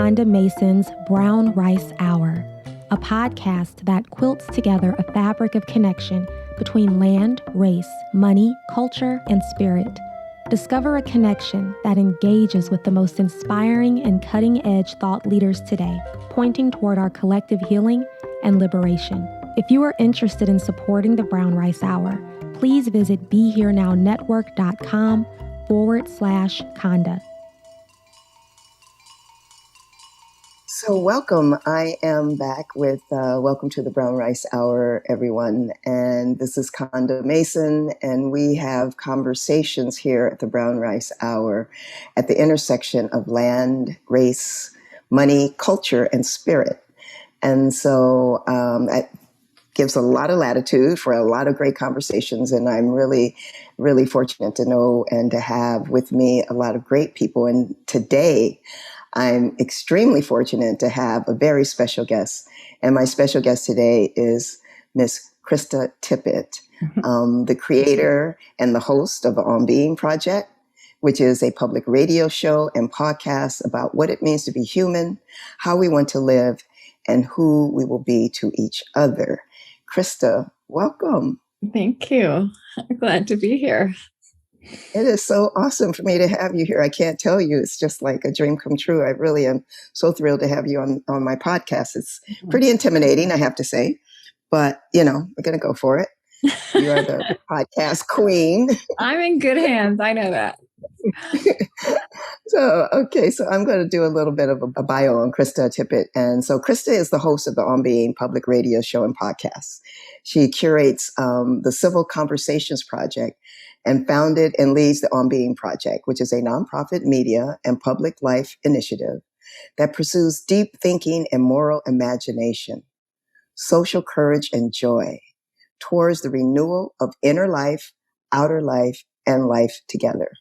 Konda Mason's Brown Rice Hour, a podcast that quilts together a fabric of connection between land, race, money, culture, and spirit. Discover a connection that engages with the most inspiring and cutting-edge thought leaders today, pointing toward our collective healing and liberation. If you are interested in supporting the Brown Rice Hour, please visit BeHereNowNetwork.com/Konda. So welcome. I am back with welcome to the Brown Rice Hour, everyone. And this is Konda Mason, and we have conversations here at the Brown Rice Hour at the intersection of land, race, money, culture, and spirit. And so that gives a lot of latitude for a lot of great conversations. And I'm really, really fortunate to know and to have with me a lot of great people. And today, I'm extremely fortunate to have a very special guest. And my special guest today is Miss Krista Tippett, the creator and the host of the On Being Project, which is a public radio show and podcast about what it means to be human, how we want to live, and who we will be to each other. Krista, welcome. Thank you. I'm glad to be here. It is so awesome for me to have you here. I can't tell you. It's just like a dream come true. I really am so thrilled to have you on my podcast. It's pretty intimidating, I have to say. But, you know, we're going to go for it. You are the podcast queen. I'm in good hands. I know that. So I'm going to do a little bit of a bio on Krista Tippett. And so Krista is the host of the On Being public radio show and podcast. She curates the Civil Conversations Project and founded and leads the On Being Project, which is a nonprofit media and public life initiative that pursues deep thinking and moral imagination, social courage and joy towards the renewal of inner life, outer life, and life together.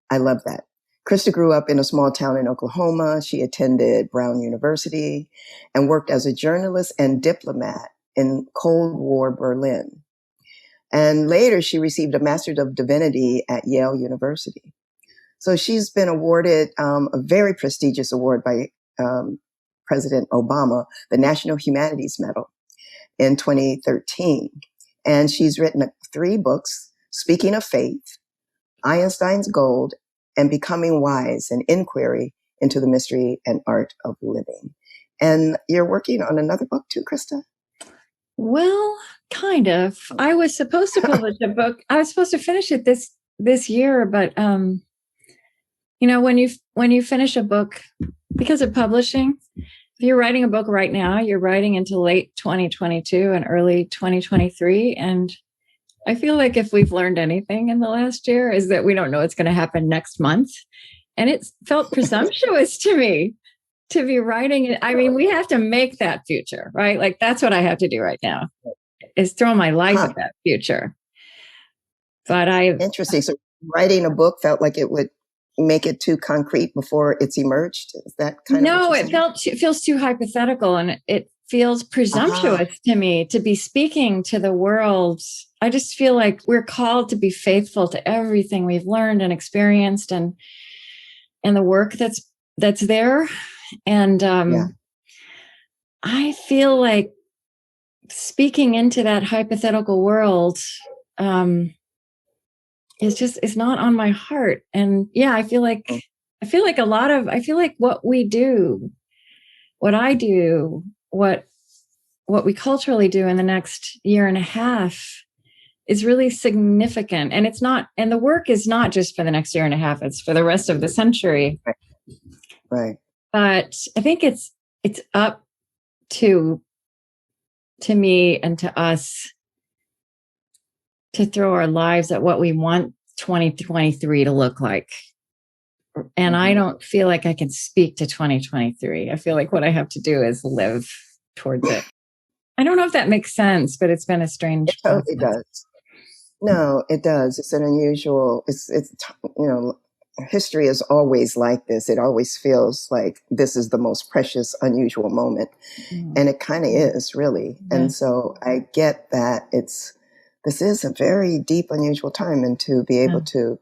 I love that. Krista grew up in a small town in Oklahoma. She attended Brown University and worked as a journalist and diplomat in Cold War Berlin. And later, she received a Master's of Divinity at Yale University. So she's been awarded a very prestigious award by President Obama, the National Humanities Medal, in 2013. And she's written 3 books, Speaking of Faith, Einstein's Gold, and Becoming Wise, an inquiry into the mystery and art of living. And you're working on another book too, Krista? Well, kind of. I was supposed to publish a book. I was supposed to finish it this year, but you know, when you finish a book, because of publishing, if you're writing a book right now, you're writing into late 2022 and early 2023. And I feel like if we've learned anything in the last year is that we don't know what's going to happen next month. And it felt presumptuous to me to be writing it. I mean, we have to make that future, right? Like that's what I have to do right now is throw my life at that future. But Interesting. So writing a book felt like it would make it too concrete before it's emerged. Is that kind of? No, it feels too hypothetical, and it feels presumptuous to me to be speaking to the world. I just feel like we're called to be faithful to everything we've learned and experienced, and the work that's there. And I feel like speaking into that hypothetical world is not on my heart. And yeah, I feel like what we do, what I do, what we culturally do in the next year and a half is really significant. And the work is not just for the next year and a half, it's for the rest of the century. Right. But I think it's up to me and to us to throw our lives at what we want 2023 to look like. And I don't feel like I can speak to 2023. I feel like what I have to do is live towards it. I don't know if that makes sense, but it's been a strange process. It does. No, it does. It's an unusual, it's you know, history is always like this. It always feels like this is the most precious, unusual moment. And it kind of is, really. Yeah. And so I get that this is a very deep, unusual time, and to be able to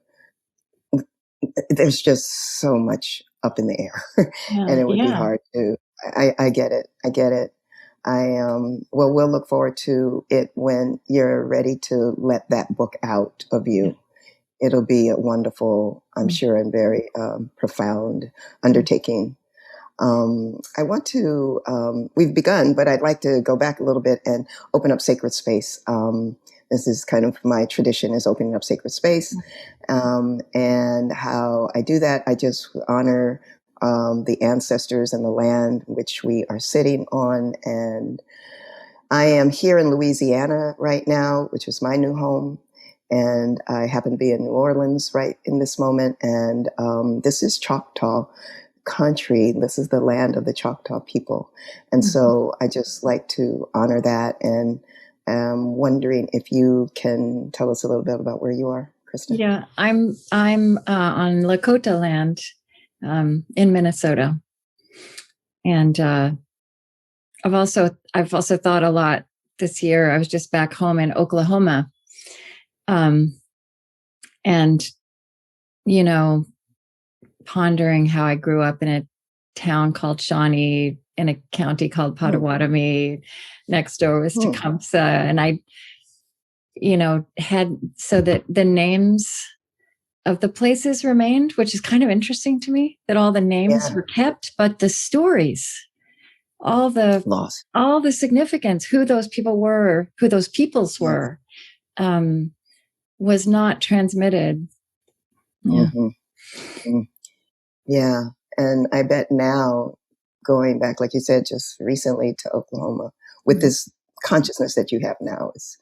there's just so much up in the air, and it would be hard to. I get it. I get it. Well, we'll look forward to it when you're ready to let that book out of you. It'll be a wonderful, I'm sure, and very profound undertaking. I want to, we've begun, but I'd like to go back a little bit and open up sacred space. This is kind of my tradition, is opening up sacred space. And how I do that, I just honor the ancestors and the land which we are sitting on. And I am here in Louisiana right now, which is my new home. And I happen to be in New Orleans right in this moment. And this is Choctaw country. This is the land of the Choctaw people. And so I just like to honor that. And I'm wondering if you can tell us a little bit about where you are, Krista. Yeah, I'm on Lakota land in Minnesota. And I've also thought a lot this year. I was just back home in Oklahoma. And, you know, pondering how I grew up in a town called Shawnee, in a county called Potawatomi. Next door was Tecumseh. And I, you know, had, so that the names of the places remained, which is kind of interesting to me, that all the names were kept, but the stories, all the significance, who those people were, who those peoples were, was not transmitted. Yeah. And I bet now, going back, like you said, just recently to Oklahoma, with this consciousness that you have now, it's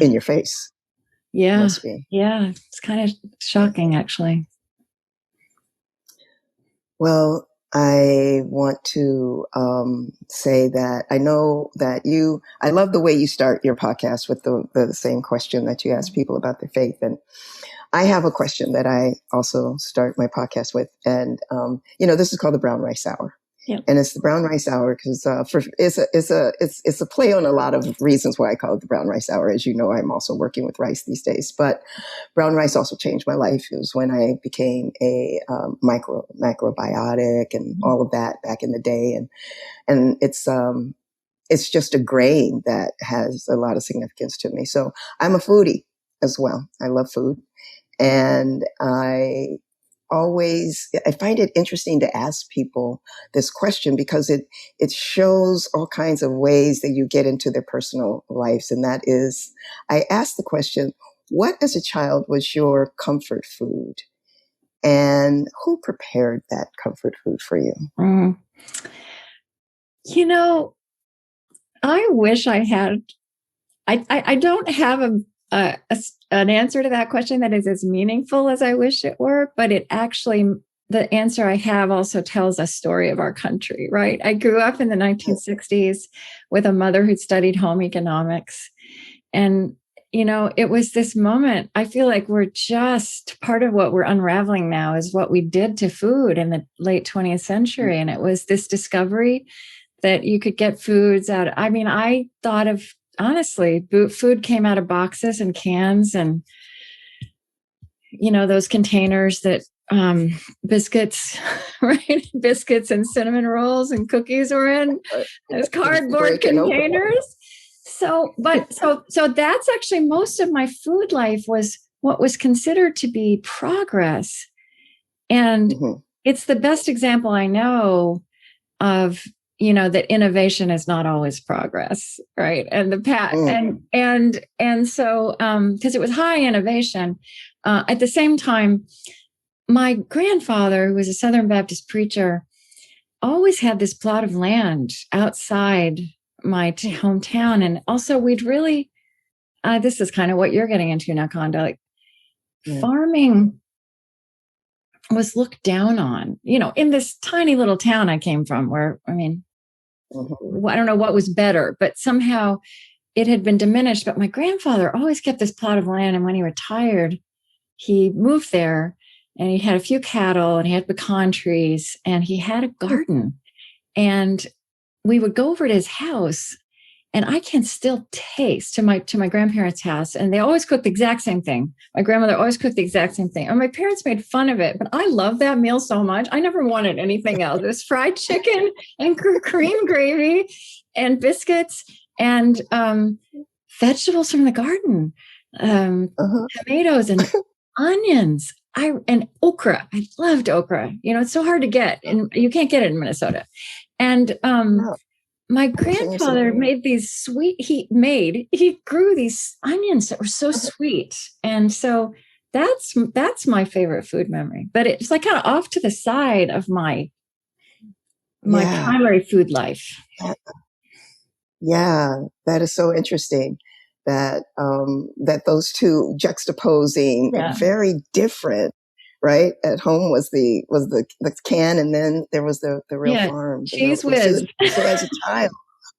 in your face. Yeah. Must be. Yeah. It's kind of shocking, actually. Well, I want to say that I know that I love the way you start your podcast with the same question that you ask people about their faith. And I have a question that I also start my podcast with. And, this is called the Brown Rice Hour. Yep. And it's the Brown Rice Hour because it's a play on a lot of reasons why I call it the Brown Rice Hour. As you know, I'm also working with rice these days. But brown rice also changed my life. It was when I became a macrobiotic and all of that back in the day. And it's just a grain that has a lot of significance to me. So I'm a foodie as well. I love food. And I find it interesting to ask people this question because it shows all kinds of ways that you get into their personal lives. And that is, I asked the question, what as a child was your comfort food? And who prepared that comfort food for you? You know, I wish I had, I don't have an answer to that question that is as meaningful as I wish it were, but it actually, the answer I have also tells a story of our country, right? I grew up in the 1960s with a mother who'd studied home economics. And, it was this moment, I feel like we're just, part of what we're unraveling now is what we did to food in the late 20th century. And it was this discovery that you could get foods out. I mean, I thought of, honestly, food came out of boxes and cans and, those containers that biscuits, right? Biscuits and cinnamon rolls and cookies were in those cardboard containers. So that's actually most of my food life was what was considered to be progress. And it's the best example I know of that innovation is not always progress, right? And and so because it was high innovation. At the same time, my grandfather, who was a Southern Baptist preacher, always had this plot of land outside my hometown, and also we'd really. This is kind of what you're getting into now, Konda. Like farming was looked down on, in this tiny little town I came from, where I don't know what was better, but somehow it had been diminished. But my grandfather always kept this plot of land. And when he retired, he moved there and he had a few cattle and he had pecan trees and he had a garden. And we would go over to his house And I can still taste to my grandparents' house, and they always cook the exact same thing. My grandmother always cooked the exact same thing. And my parents made fun of it, but I love that meal so much. I never wanted anything else. It was fried chicken and cream gravy and biscuits and vegetables from the garden, tomatoes and onions. And okra. I loved okra. It's so hard to get, and you can't get it in Minnesota. And No. my grandfather made these he grew these onions that were so sweet. And so that's my favorite food memory, but it's like kind of off to the side of my primary food life. Yeah, that is so interesting that that those two juxtaposing very different, right? At home was the can, and then there was the real farm. Cheese whiz. So as a child,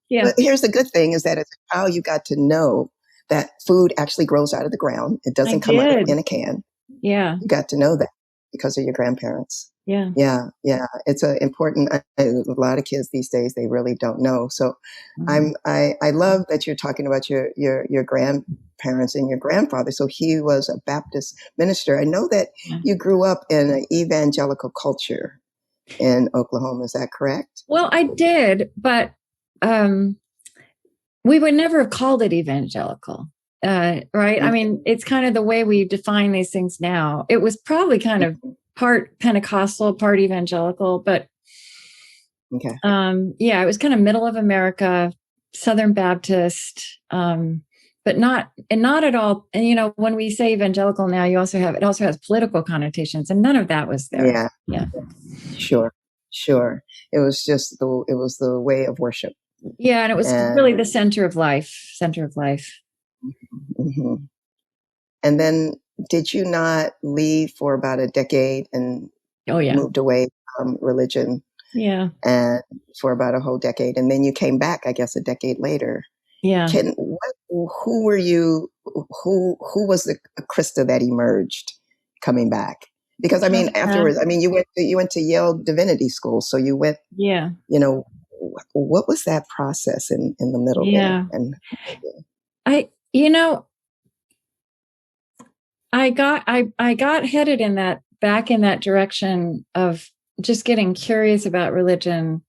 but here's the good thing is that as a child, you got to know that food actually grows out of the ground. It doesn't come out in a can. Yeah, you got to know that because of your grandparents. Yeah. It's a important. A lot of kids these days, they really don't know. So, I love that you're talking about your grandparents and your grandfather. So he was a Baptist minister. I know that you grew up in an evangelical culture in Oklahoma. Is that correct? Well, I did, but we would never have called it evangelical. Right? I mean, it's kind of the way we define these things now. It was probably kind of part Pentecostal, part evangelical, but it was kind of middle of America, Southern Baptist, but not at all. And when we say evangelical now, it also has political connotations, and none of that was there. Yeah. Sure. It was just the way of worship. Yeah, and it was really the center of life. Mm-hmm. And then, did you not leave for about a decade and moved away from religion? Yeah. And for about a whole decade. And then you came back, I guess, a decade later. Yeah. Who were you? Who was the Krista that emerged coming back? Because I mean, afterwards, I mean, you went to Yale Divinity School. So you went, what was that process in the middle there? And I got headed back in that direction of just getting curious about religion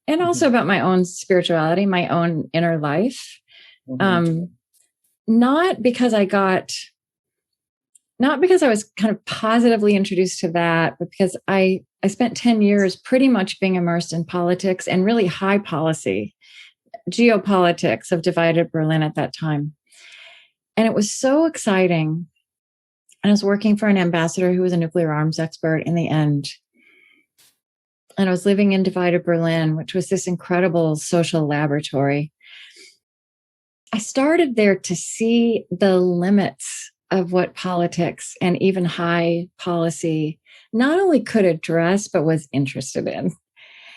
and also about my own spirituality, my own inner life. Not because I was kind of positively introduced to that, but because I spent 10 years pretty much being immersed in politics and really high policy, geopolitics of divided Berlin at that time. And it was so exciting. And I was working for an ambassador who was a nuclear arms expert in the end. And I was living in divided Berlin, which was this incredible social laboratory. I started there to see the limits of what politics and even high policy not only could address, but was interested in.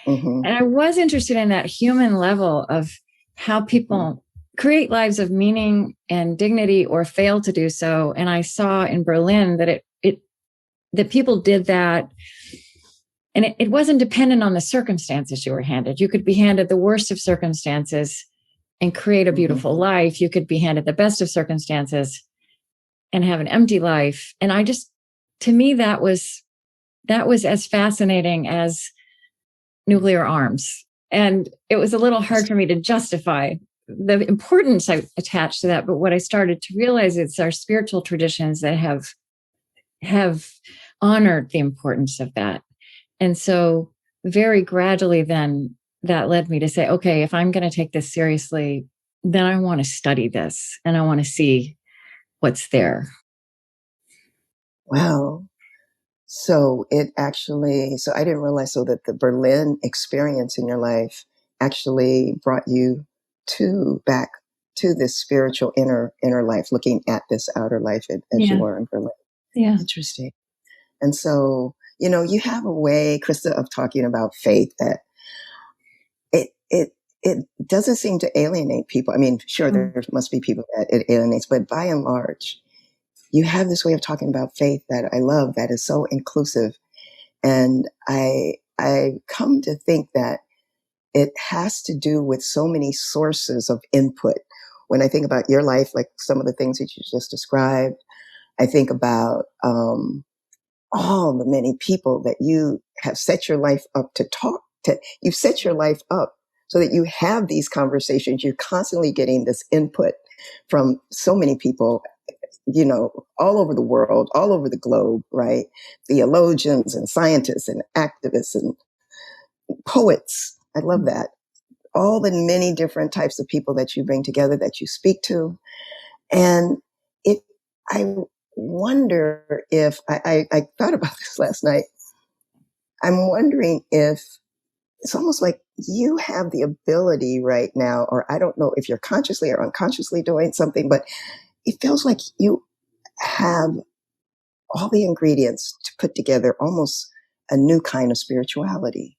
And I was interested in that human level of how people create lives of meaning and dignity or fail to do so. And I saw in Berlin that that people did that. And it wasn't dependent on the circumstances you were handed. You could be handed the worst of circumstances and create a beautiful life. You could be handed the best of circumstances and have an empty life. And to me, that was as fascinating as nuclear arms. And it was a little hard for me to justify the importance I attached to that. But what I started to realize is our spiritual traditions that have honored the importance of that. And so very gradually then that led me to say, okay, if I'm going to take this seriously, then I want to study this and I want to see what's there. Wow. So I didn't realize that the Berlin experience in your life actually brought you back to this spiritual inner life, looking at this outer life as you were in Berlin. Yeah. Interesting. And so, you have a way, Krista, of talking about faith that it doesn't seem to alienate people. I mean, sure, there must be people that it alienates, but by and large, you have this way of talking about faith that I love, that is so inclusive. And I come to think that it has to do with so many sources of input. When I think about your life, like some of the things that you just described, I think about all the many people that you have set your life up to talk to. You've set your life up so that you have these conversations. You're constantly getting this input from so many people, you know, all over the world, all over the globe, right? Theologians and scientists and activists and poets. I love that. All the many different types of people that you bring together, that you speak to. And I wonder if, I thought about this last night. I'm wondering if it's almost like you have the ability right now, or I don't know if you're consciously or unconsciously doing something, but it feels like you have all the ingredients to put together almost a new kind of spirituality.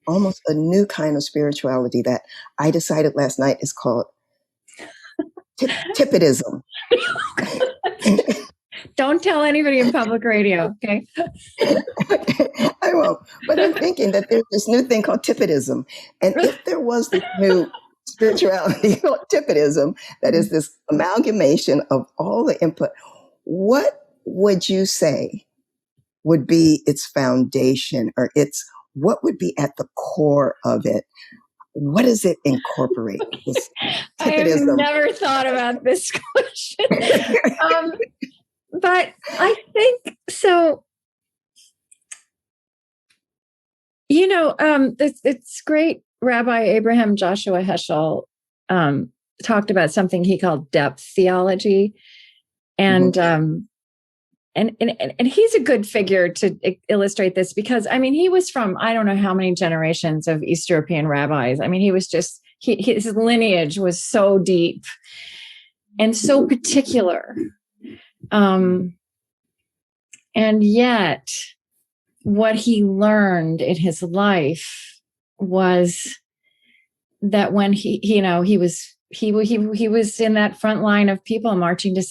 Almost a new kind of spirituality that I decided last night is called Tippetism. Don't tell anybody in public radio, okay? I won't. But I'm thinking that there's this new thing called Tippetism. And if there was this new spirituality called Tippetism, that is this amalgamation of all the input, what would you say would be its foundation, or what would be at the core of it? What does it incorporate? I have never thought about this question. But I think so. You know, it's great. Rabbi Abraham Joshua Heschel talked about something he called depth theology, and and he's a good figure to illustrate this, because I mean, he was from, I don't know how many generations of East European rabbis. I mean, he was just his lineage was so deep and so particular. And yet what he learned in his life was that when he was in that front line of people marching to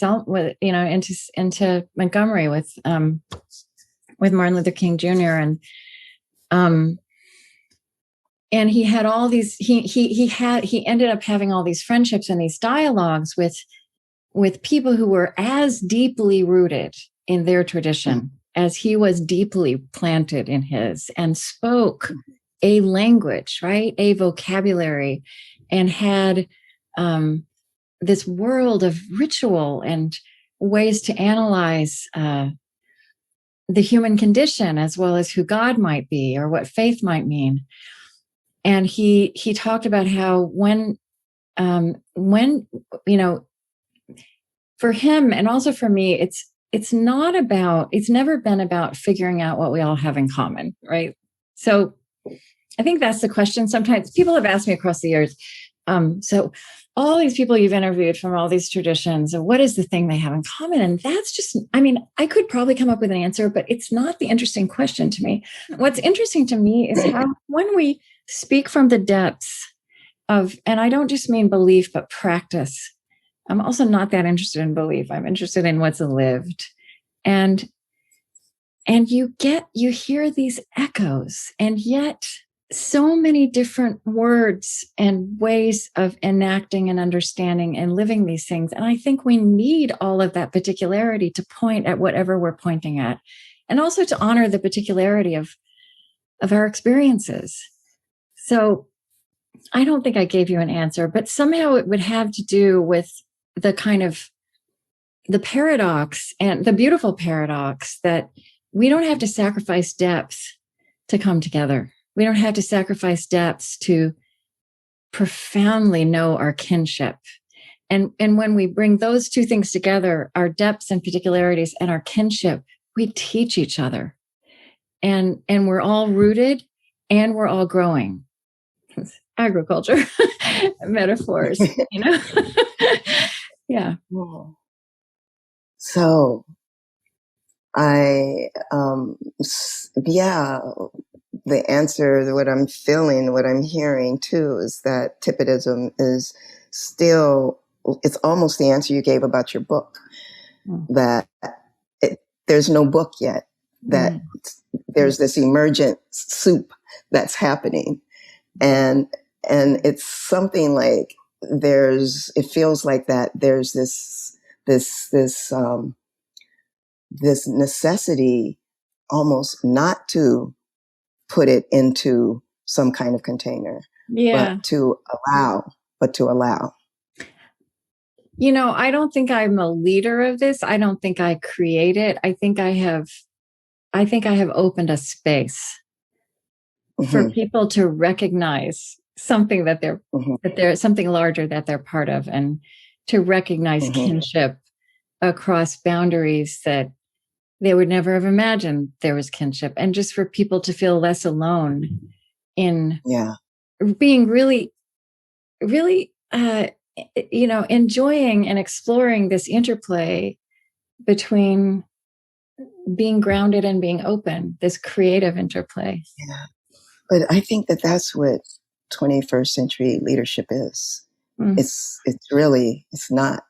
into Montgomery with Martin Luther King Jr. And he had all these, he ended up having all these friendships and these dialogues with people who were as deeply rooted in their tradition as he was deeply planted in his, and spoke a language, right? A vocabulary, and had this world of ritual and ways to analyze the human condition, as well as who God might be or what faith might mean. And he talked about how when for him and also for me, it's never been about figuring out what we all have in common, right? So I think that's the question. Sometimes people have asked me across the years, so all these people you've interviewed from all these traditions, what is the thing they have in common? And that's just, I mean, I could probably come up with an answer, but it's not the interesting question to me. What's interesting to me is how when we speak from the depths of, and I don't just mean belief, but practice. I'm also not that interested in belief. I'm interested in what's lived. And you hear these echoes, and yet so many different words and ways of enacting and understanding and living these things. And I think we need all of that particularity to point at whatever we're pointing at, and also to honor the particularity of our experiences. So I don't think I gave you an answer, but somehow it would have to do with the kind of the paradox, and the beautiful paradox, that we don't have to sacrifice depth to come together. We don't have to sacrifice depths to profoundly know our kinship. And when we bring those two things together, our depths and particularities and our kinship, we teach each other. And we're all rooted and we're all growing. Agriculture metaphors, Yeah. So the answer, what I'm feeling, what I'm hearing too, is that Tippetism is still, it's almost the answer you gave about your book, that there's no book yet, that there's this emergent soup that's happening. And it's something like it feels like that there's this necessity almost not to put it into some kind of container, but to allow. I don't think I'm a leader of this. I don't think I create it. I think I have opened a space for people to recognize something that they're something larger that they're part of, and to recognize kinship across boundaries that they would never have imagined there was kinship, and just for people to feel less alone in being really, really, enjoying and exploring this interplay between being grounded and being open, this creative interplay. Yeah. But I think that that's what 21st century leadership is. It's not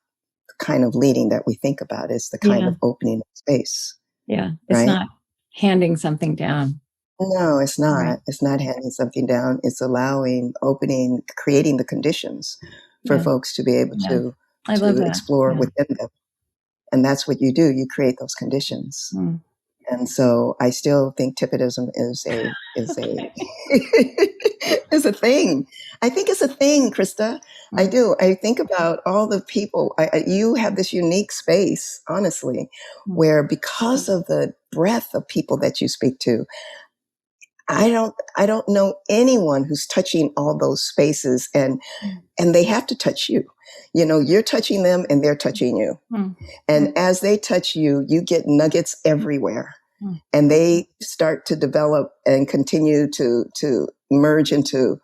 the kind of leading that we think about. It's the kind of opening of space. Yeah. It's not handing something down. No, it's not. Right. It's not handing something down. It's allowing, opening, creating the conditions for folks to be able to explore within them. And that's what you do. You create those conditions. And so I still think Tippetism is a is a thing. I think it's a thing, Krista. I do. I think about all the people. You have this unique space, honestly, where because of the breadth of people that you speak to, I don't know anyone who's touching all those spaces, and they have to touch you. You're touching them and they're touching you. And as they touch you, you get nuggets everywhere. And they start to develop and continue to merge into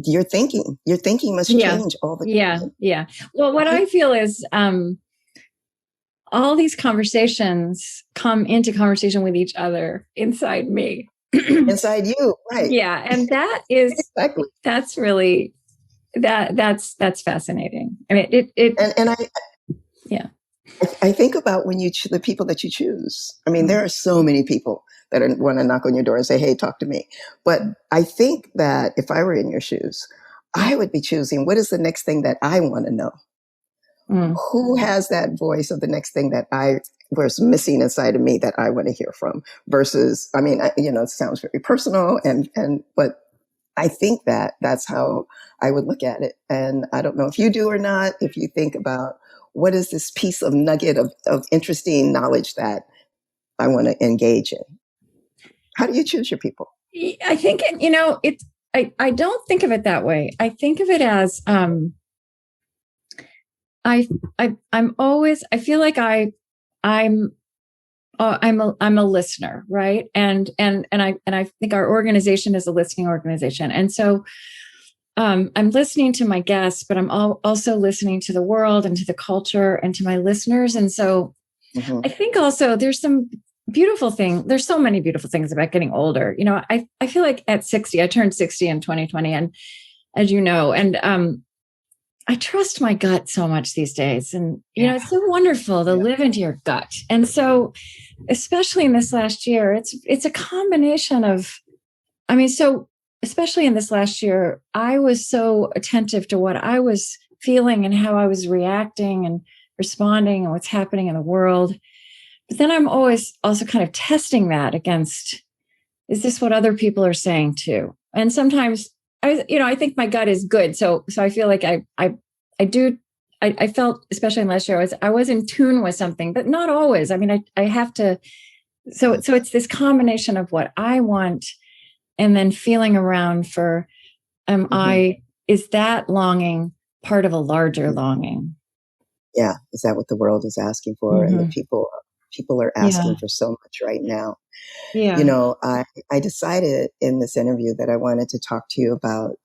your thinking. Your thinking must change all the time. Yeah. Well, what I feel is all these conversations come into conversation with each other inside me. Inside you, right. Yeah. And that is exactly. That's really that's fascinating. I mean, I think about when the people that you choose. I mean, there are so many people that want to knock on your door and say, "Hey, talk to me." But I think that if I were in your shoes, I would be choosing what is the next thing that I want to know. Who has that voice of the next thing that was missing inside of me that I want to hear from? Versus, I mean, it sounds very personal, but I think that's how I would look at it. And I don't know if you do or not, if you think about what is this piece of nugget of interesting knowledge that I want to engage in. How do you choose your people? I think, I don't think of it that way. I think of it as, I'm always, I feel like I'm a listener, right? And I think our organization is a listening organization. And so I'm listening to my guests, but I'm also listening to the world and to the culture and to my listeners. And so I think also there's some beautiful thing. There's so many beautiful things about getting older. I feel like at 60, I turned 60 in 2020, and as you know, and I trust my gut so much these days. And, it's so wonderful to live into your gut. And so, especially in this last year, it's a combination of, especially in this last year, I was so attentive to what I was feeling and how I was reacting and responding and what's happening in the world. But then I'm always also kind of testing that against, is this what other people are saying too? And sometimes I think my gut is good. So I feel like I felt, especially in last year, I was in tune with something, but not always. I mean, I have to, so it's this combination of what I want and then feeling around for, is that longing part of a larger longing? Yeah. Is that what the world is asking for? And the people are asking for so much right now. Yeah. I decided in this interview that I wanted to talk to you about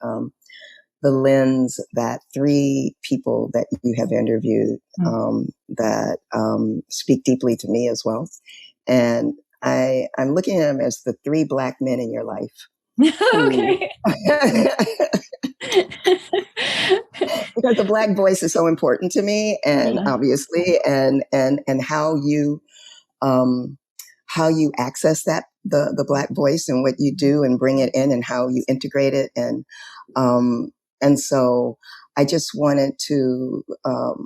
the lens that 3 people that you have interviewed that speak deeply to me as well. And I'm looking at them as the 3 Black men in your life. Okay. Because the Black voice is so important to me, and obviously, and how you access that the Black voice and what you do and bring it in and how you integrate it. And so I just wanted to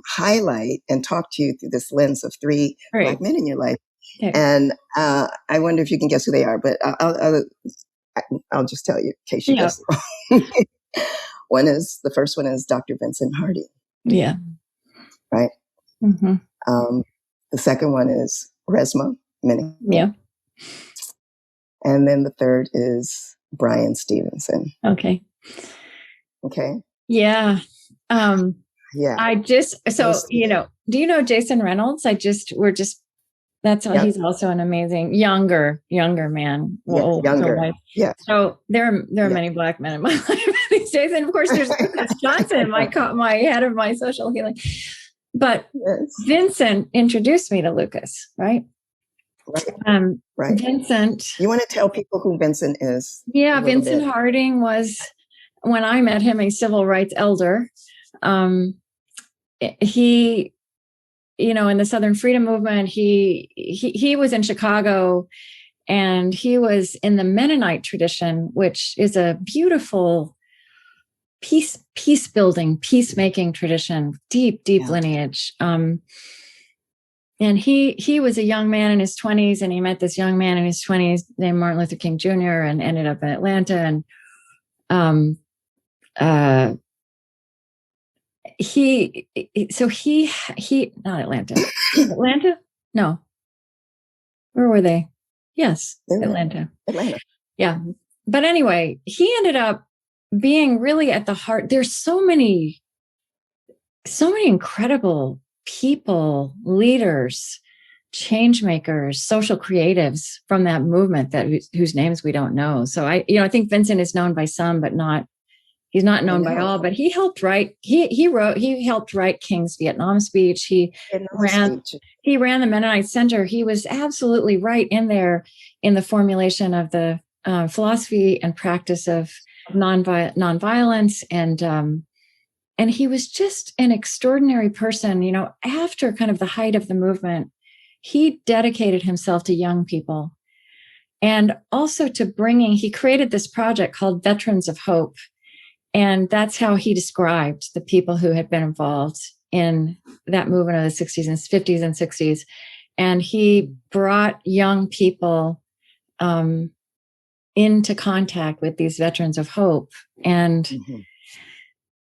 highlight and talk to you through this lens of three Black men in your life. Okay. And I wonder if you can guess who they are, but I'll just tell you in case you guess wrong. The first one is Dr. Vincent Harding. Yeah. Right. Mm-hmm. The second one is Resmaa Menakem. Yeah. And then the third is Brian Stevenson. Okay. Okay. Yeah. Yeah. Do you know Jason Reynolds? That's all. He's also an amazing younger man. Well, younger. Yeah. So there are many Black men in my life these days. And of course there's Lucas Johnson, my head of my social healing. But Vincent introduced me to Lucas, right? Right. Vincent. You want to tell people who Vincent is? Yeah, Vincent Harding was, when I met him, a civil rights elder. He, in the Southern Freedom Movement, he was in Chicago, and he was in the Mennonite tradition, which is a beautiful peace building, peacemaking tradition, deep lineage. And he was a young man in his 20s, and he met this young man in his 20s named Martin Luther King Jr. and ended up in Atlanta. And he not Atlanta. Atlanta? No. Where were they? Yes, Atlanta. Yeah. But anyway, he ended up being really at the heart. There's so many incredible people, leaders, change makers, social creatives from that movement whose names we don't know. So I think Vincent is known by some, but he's not known by all. But he helped write. He helped write King's Vietnam speech. He ran the Mennonite Center. He was absolutely right in there in the formulation of the philosophy and practice of nonviolence, and he was just an extraordinary person. After kind of the height of the movement, he dedicated himself to young people, and also to he created this project called Veterans of Hope. And that's how he described the people who had been involved in that movement of the 60s and 50s and 60s. And he brought young people into contact with these Veterans of Hope. And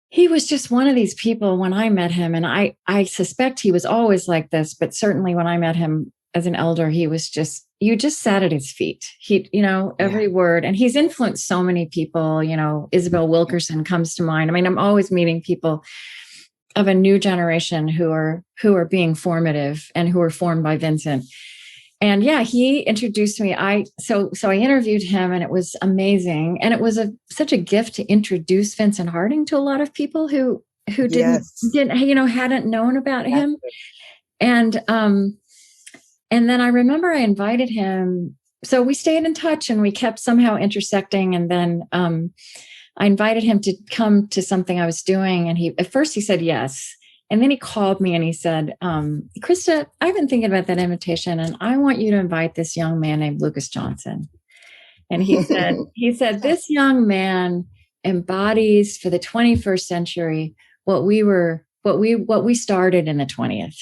he was just one of these people when I met him. And I suspect he was always like this, but certainly when I met him as an elder, he was you just sat at his feet. Every word. And he's influenced so many people. Isabel Wilkerson comes to mind. I mean, I'm always meeting people of a new generation who are being formative and who are formed by Vincent. And he introduced me. So I interviewed him, and it was amazing. And it was such a gift to introduce Vincent Harding to a lot of people who hadn't known about him. And then I remember I invited him. So we stayed in touch, and we kept somehow intersecting. And then I invited him to come to something I was doing. And at first he said yes. And then he called me and he said, Krista, I've been thinking about that invitation, and I want you to invite this young man named Lucas Johnson. And he said, this young man embodies for the 21st century what we started in the 20th.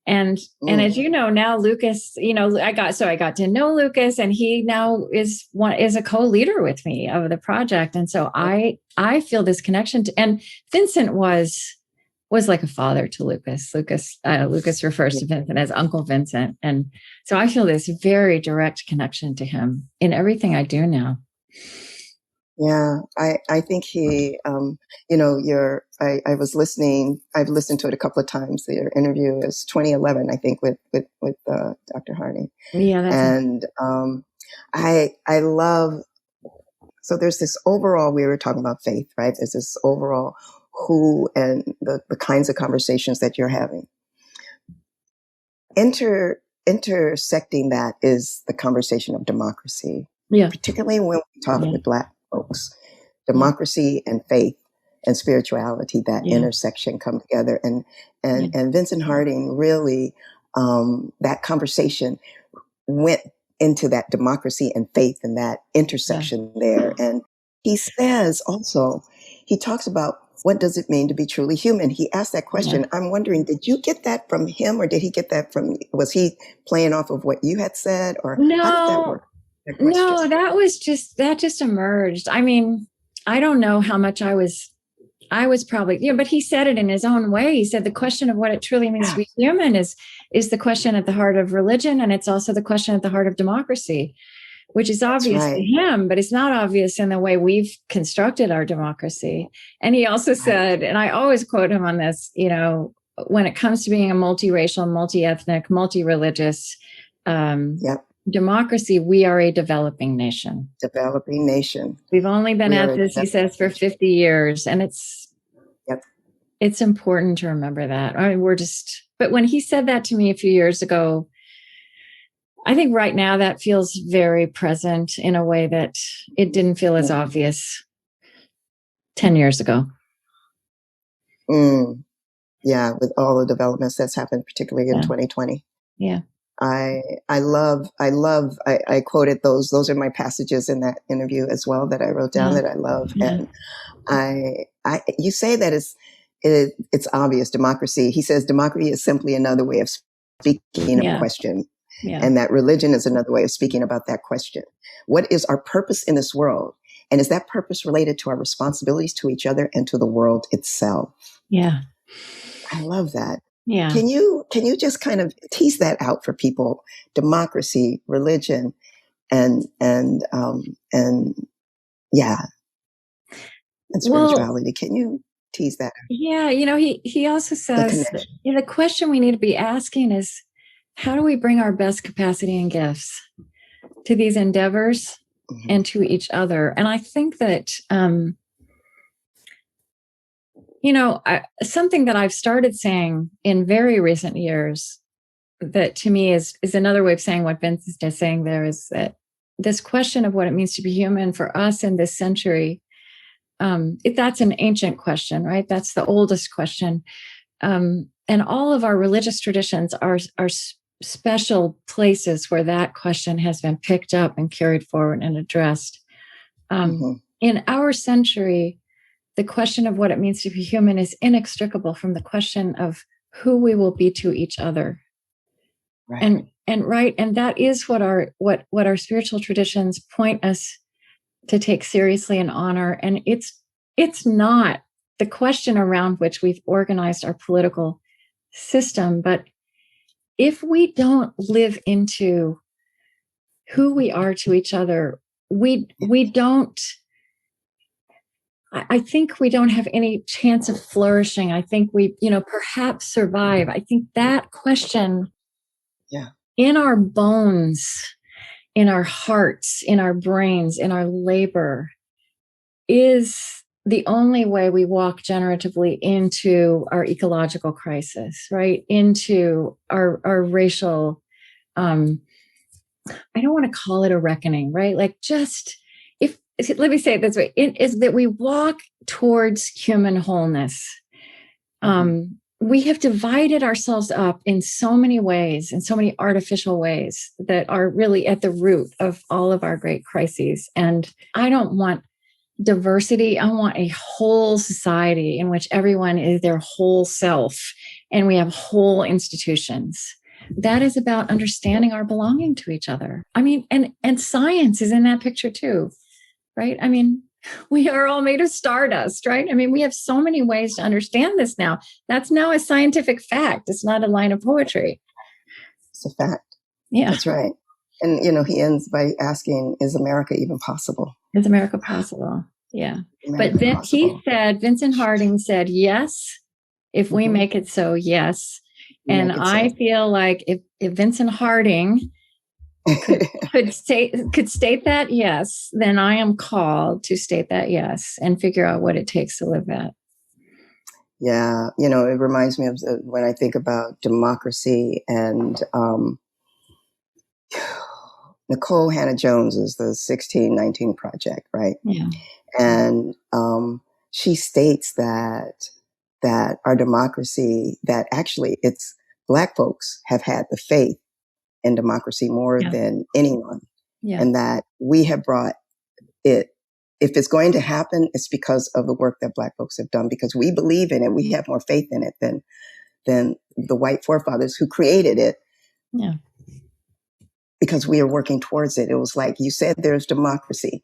And as you know, now Lucas, I got to know Lucas, and he now is a co-leader with me of the project. And so I feel this connection and Vincent was like a father to Lucas. Lucas refers to Vincent as Uncle Vincent. And so I feel this very direct connection to him in everything I do now. Yeah, I think he, I was listening, I've listened to it a couple of times. Their interview is 2011, I think, with Dr. Harding. Yeah. And I love, so there's this overall, we were talking about faith, right? There's this overall who and the kinds of conversations that you're having. Intersecting that is the conversation of democracy. Yeah. Particularly when we talk with Black folks, democracy and faith and spirituality, that intersection come together. And Vincent Harding really, that conversation went into that democracy and faith and that intersection there. And he says also, he talks about what does it mean to be truly human? He asked that question. Yeah. I'm wondering, did you get that from him or did he get that from, was he playing off of what you had said or how did that work? No, that just emerged. I mean, I don't know how much I was probably, but he said it in his own way. He said the question of what it truly means to be human is the question at the heart of religion. And it's also the question at the heart of democracy, which is obvious to him, but it's not obvious in the way we've constructed our democracy. And he also said, and I always quote him on this, when it comes to being a multiracial, multi-ethnic, multi-religious democracy, we are a developing nation. Developing nation. We've only been at this, he says, for 50 years. And it's important to remember that. I mean, but when he said that to me a few years ago, I think right now that feels very present in a way that it didn't feel as obvious 10 years ago. Yeah, with all the developments that's happened, particularly in 2020. Yeah. I quoted those are my passages in that interview as well that I wrote down that I love. And you say that it's obvious democracy. He says democracy is simply another way of speaking a question. And that religion is another way of speaking about that question. What is our purpose in this world? And is that purpose related to our responsibilities to each other and to the world itself? Yeah. I love that. Yeah. Can you just kind of tease that out for people? Democracy, religion, and spirituality. Can you tease that out? Yeah, he also says the question we need to be asking is, how do we bring our best capacity and gifts to these endeavors and to each other? And I think that something that I've started saying in very recent years that to me is another way of saying what Vincent is saying there, is that this question of what it means to be human for us in this century, that's an ancient question, right? That's the oldest question. And all of our religious traditions are special places where that question has been picked up and carried forward and addressed. In our century, the question of what it means to be human is inextricable from the question of who we will be to each other. Right. And that is what our spiritual traditions point us to take seriously and honor. And it's not the question around which we've organized our political system, but if we don't live into who we are to each other, I think we don't have any chance of flourishing. I think we, perhaps survive. I think that question in our bones, in our hearts, in our brains, in our labor is the only way we walk generatively into our ecological crisis, right? Into our racial, I don't want to call it a reckoning, right? Like let me say it this way, is that we walk towards human wholeness. We have divided ourselves up in so many ways, in so many artificial ways that are really at the root of all of our great crises. And I don't want diversity. I want a whole society in which everyone is their whole self and we have whole institutions. That is about understanding our belonging to each other. I mean, and science is in that picture too, right? I mean, we are all made of stardust, right? I mean, we have so many ways to understand this now. That's now a scientific fact. It's not a line of poetry. It's a fact. Yeah. That's right. And, he ends by asking, is America even possible? Is America possible? Yeah. But then Vincent Harding said, yes, if we make it so, yes. And I feel like if Vincent Harding could state that yes, then I am called to state that yes and figure out what it takes to live that. Yeah, it reminds me of when I think about democracy and Nicole Hannah-Jones is the 1619 Project, right? Yeah. And she states that our democracy, that actually it's Black folks have had the faith in democracy more than anyone. Yeah. And that we have brought it. If it's going to happen, it's because of the work that Black folks have done, because we believe in it. We have more faith in it than the white forefathers who created it. Yeah. Because we are working towards it. It was like, you said there's democracy.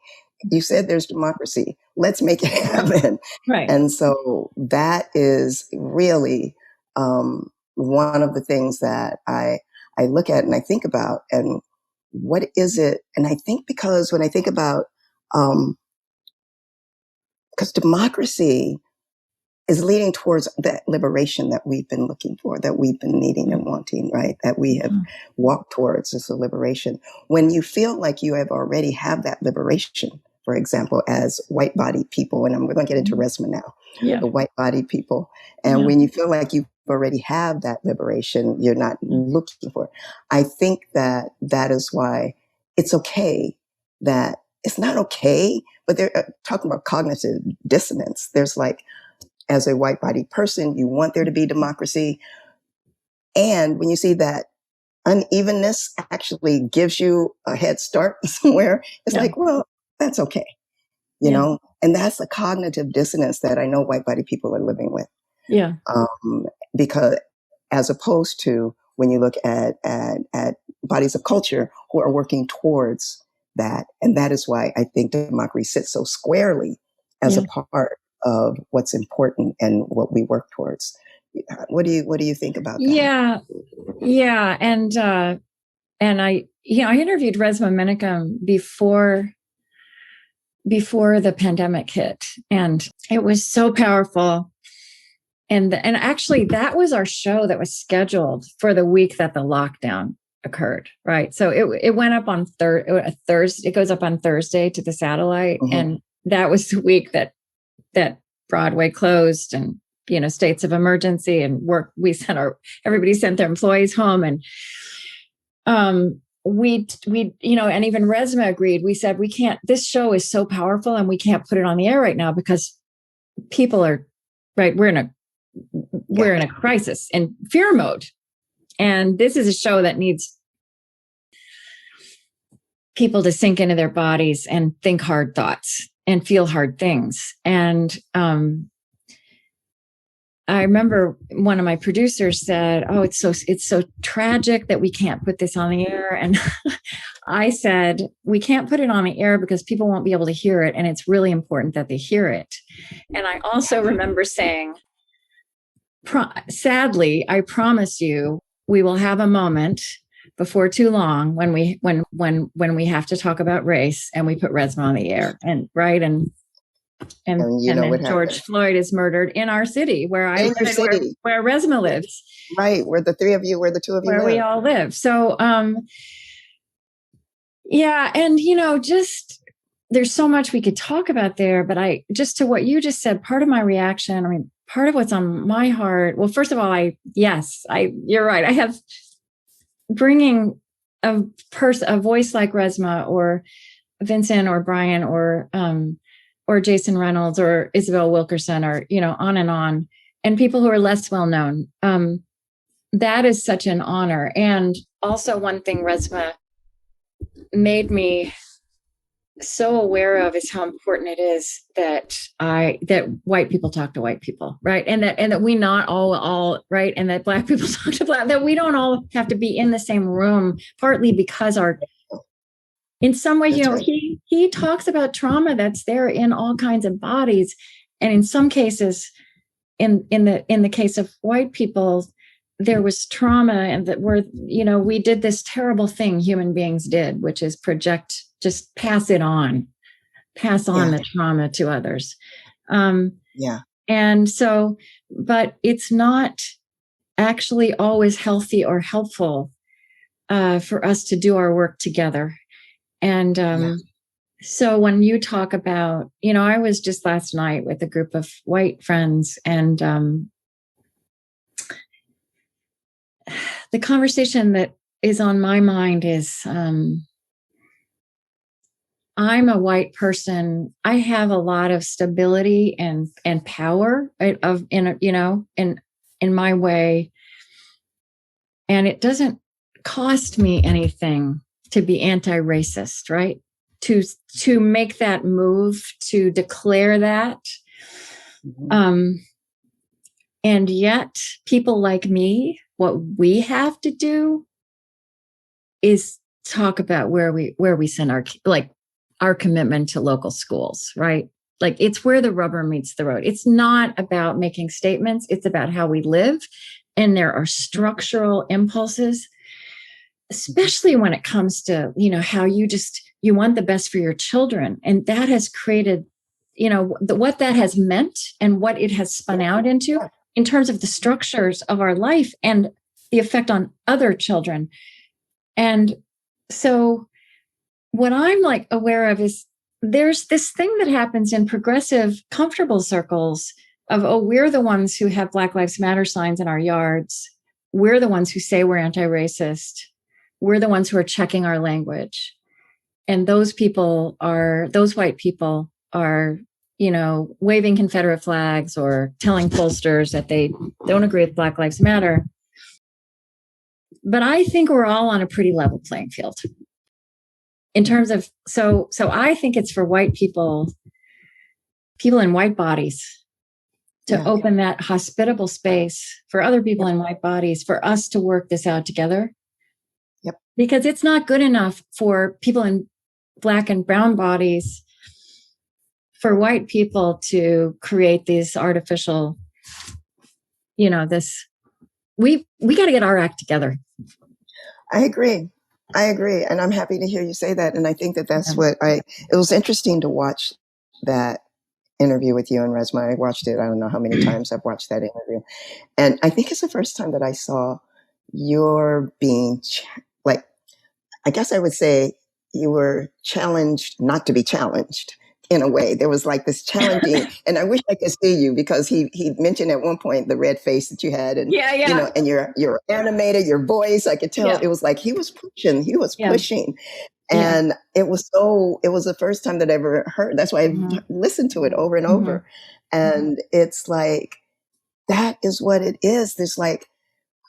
You said there's democracy. Let's make it happen. Right. And so that is really one of the things that I look at and I think about. And what is it? And I think because when I think about, because democracy is leading towards that liberation that we've been looking for, that we've been needing and wanting, right? That we have walked towards as a liberation. When you feel like you have already have that liberation, for example, as white-bodied people, and we're going to get into RESMA now, the white-bodied people. And when you feel like you already have that liberation, you're not looking for it. I think that is why it's okay that it's not okay, but they're talking about cognitive dissonance. There's like, as a white-bodied person, you want there to be democracy. And when you see that unevenness actually gives you a head start somewhere, it's like, well, that's okay. You know? And that's a cognitive dissonance that I know white-bodied people are living with. Yeah. Because as opposed to when you look at bodies of culture who are working towards that. And that is why I think democracy sits so squarely as a part of what's important and what we work towards. What do you think about that? Yeah. And I interviewed Resmaa Menakem before the pandemic hit, and it was so powerful. And actually that was our show that was scheduled for the week that the lockdown occurred. Right. So it went up on Thursday. It goes up on Thursday to the satellite. And that was the week that Broadway closed, and, states of emergency and work. Everybody sent their employees home, and we and even Resmaa agreed. We said, we can't, this show is so powerful and we can't put it on the air right now because people are right. We're in a crisis and fear mode. And this is a show that needs people to sink into their bodies and think hard thoughts and feel hard things. And I remember one of my producers said, "Oh, it's so tragic that we can't put this on the air." And I said, "We can't put it on the air because people won't be able to hear it, and it's really important that they hear it." And I also remember saying, "Sadly, I promise you, we will have a moment before too long when we have to talk about race and we put Resmaa on the air." And right and then George Floyd is murdered in our city where where Resmaa lives. Right, where the three of you, where the two of you live. We all live. So and just there's so much we could talk about there, but just to what you just said, part of my reaction, part of what's on my heart. Well, first of all, you're right. I have bringing a voice like Resmaa or Vincent or Brian or Jason Reynolds or Isabel Wilkerson or, on, and people who are less well known. That is such an honor. And also one thing Resmaa made me so aware of is how important it is that white people talk to white people, right? And that we not all right, and that Black people talk to Black, that we don't all have to be in the same room, partly because in some way, he talks about trauma that's there in all kinds of bodies, and in some cases, in the case of white people, there was trauma, and that we did this terrible thing human beings did, which is just pass on the trauma to others. And so, but it's not actually always healthy or helpful for us to do our work together. And so when you talk about, I was just last night with a group of white friends, and the conversation that is on my mind is, I'm a white person. I have a lot of stability and power in my way. And it doesn't cost me anything to be anti-racist, right? To make that move, to declare that. And yet people like me, what we have to do is talk about where we send our commitment to local schools, right? Like, it's where the rubber meets the road. It's not about making statements. It's about how we live. And there are structural impulses, especially when it comes to, how you want the best for your children. And that has created, what that has meant and what it has spun out into in terms of the structures of our life and the effect on other children. And so what I'm aware of is there's this thing that happens in progressive, comfortable circles of, we're the ones who have Black Lives Matter signs in our yards. We're the ones who say we're anti-racist. We're the ones who are checking our language. And those white people are, waving Confederate flags or telling pollsters that they don't agree with Black Lives Matter. But I think we're all on a pretty level playing field. In terms of, so I think it's for white people in white bodies to open that hospitable space for other people in white bodies, for us to work this out together. Yep. Because it's not good enough for people in Black and brown bodies, for white people to create these artificial, we got to get our act together. I agree. And I'm happy to hear you say that. And I think that's it was interesting to watch that interview with you and Resma. I watched it. I don't know how many times I've watched that interview. And I think it's the first time that I saw your being I guess I would say you were challenged not to be challenged. In a way, there was this challenging, and I wish I could see you, because he mentioned at one point the red face that you had, and and you're animated, your voice, I could tell it was like he was pushing, and it was the first time that I ever heard. That's why I listened to it over and over, and it's like that is what it is. There's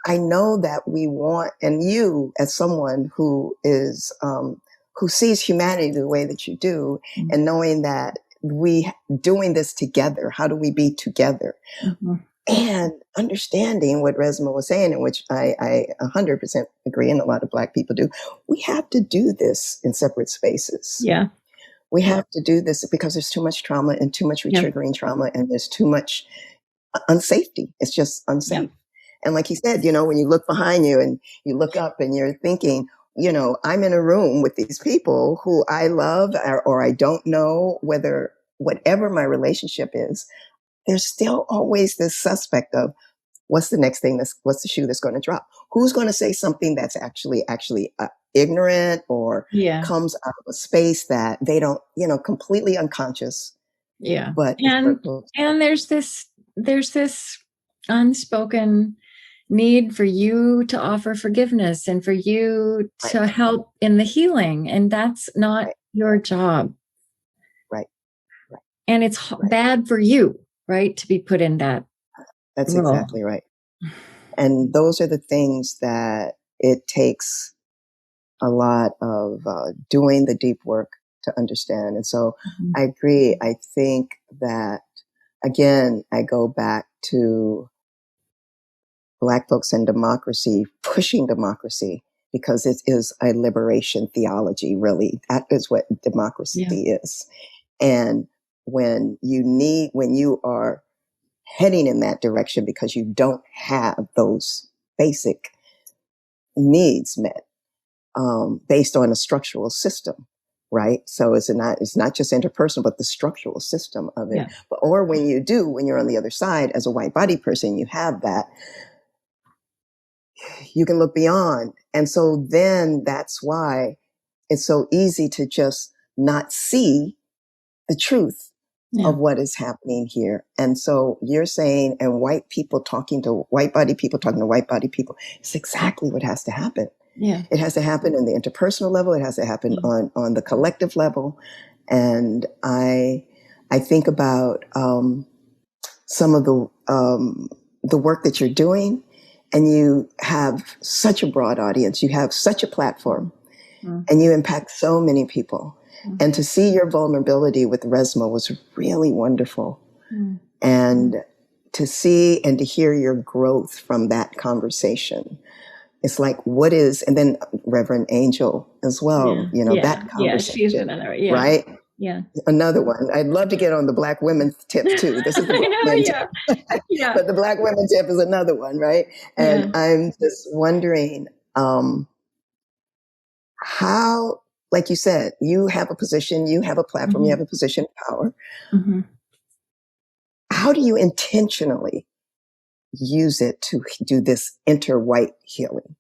I know that we want, and you as someone who is who sees humanity the way that you do, and knowing that we doing this together, how do we be together? And understanding what Resma was saying, in which I 100% agree, and a lot of Black people do, we have to do this in separate spaces. Yeah. We have to do this because there's too much trauma and too much retriggering trauma, and there's too much unsafety. It's just unsafe. And like he said, when you look behind you and you look up and you're thinking, I'm in a room with these people who I love or I don't know, whatever my relationship is, there's still always this suspect of what's the next thing, what's the shoe that's going to drop? Who's going to say something that's actually ignorant or comes out of a space that they don't, completely unconscious. Yeah. But and there's this unspoken need for you to offer forgiveness and for you to help in the healing. And that's not your job. Right. And it's bad for you, right, to be put in that. That's role. Exactly right. And those are the things that it takes a lot of doing the deep work to understand. And so I agree. I think that, again, I go back to Black folks and democracy, pushing democracy, because it is a liberation theology, really. That is what democracy is. And when you are heading in that direction because you don't have those basic needs met, based on a structural system, right? So it's not just interpersonal, but the structural system of it. Or when you're on the other side as a white body person, you have that, you can look beyond. And so then that's why it's so easy to just not see the truth of what is happening here. And so you're saying, and white people talking to white body people, it's exactly what has to happen. Yeah. It has to happen on the interpersonal level. It has to happen on the collective level. And I think about some of the work that you're doing. and you have such a broad audience, you have such a platform, and you impact so many people. And to see your vulnerability with Resma was really wonderful. And to see and to hear your growth from that conversation. It's like, what is, and then Reverend Angel as well, you know, that conversation. Yeah, she's another, right? Yeah. Another one. I'd love to get on the Black women tip too. This is the Black men tip. But the Black women tip is another one, right? And I'm just wondering how, like you said, you have a position, you have a platform, you have a position of power. How do you intentionally use it to do this inter-white healing?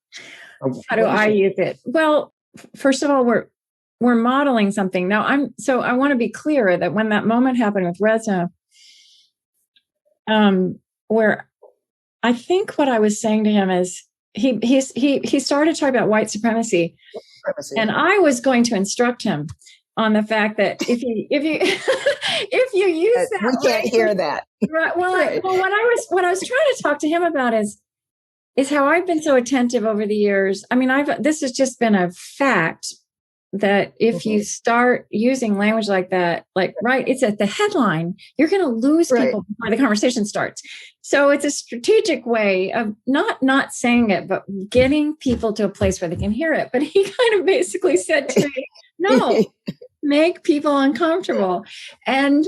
How do I use it? Well, first of all, we're modeling something. Now I want to be clear that when that moment happened with Reza, where I think what I was saying to him is he started talking about white supremacy. And I was going to instruct him on the fact that if you if you use that, we can't hear that. Right. Well, what I was trying to talk to him about is how I've been so attentive over the years. I mean, this has just been a fact that if you start using language like that, like, right, it's at the headline, you're going to lose people before the conversation starts. So it's a strategic way of not saying it, but getting people to a place where they can hear it. But he kind of basically said to me, no, make people uncomfortable. And,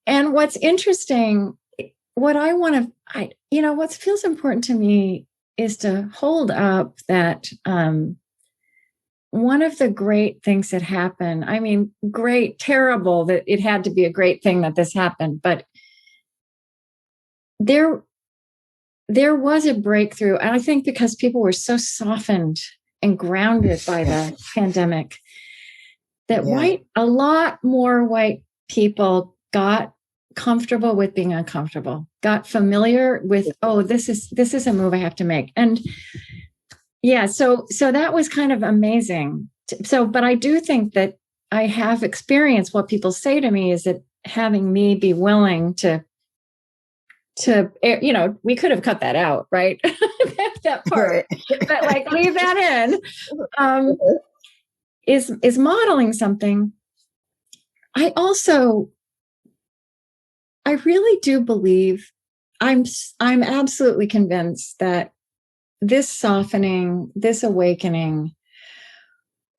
and what's interesting, what I want to, what feels important to me is to hold up that, one of the great things that happened, I mean, great, terrible that it had to be a great thing that this happened, but there was a breakthrough. And I think because people were so softened and grounded by the pandemic, that a lot more white people got comfortable with being uncomfortable, got familiar with, this is a move I have to make. And so that was kind of amazing. But I do think that I have experienced what people say to me is that having me be willing to, we could have cut that out, right? that part, but like leave that in, is modeling something. I really do believe, I'm absolutely convinced that this softening, this awakening